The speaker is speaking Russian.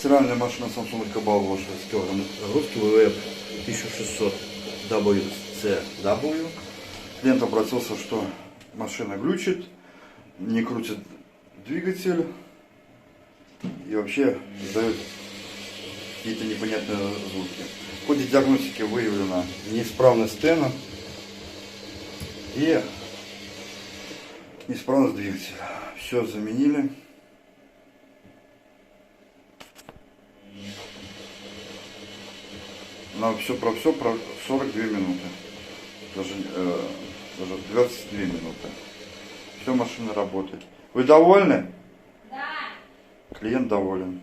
стиральная машина Samsung Cabal стерлом. Русский ВВФ 1600 WCW. Клиент обратился, что машина глючит, не крутит двигатель и вообще издает какие-то непонятные звуки. В ходе диагностики выявлена неисправность стена и неисправность двигателя. Все заменили. На все про 42 минуты. Даже 22 минуты. Все, машина работает. Вы довольны? Да. Клиент доволен.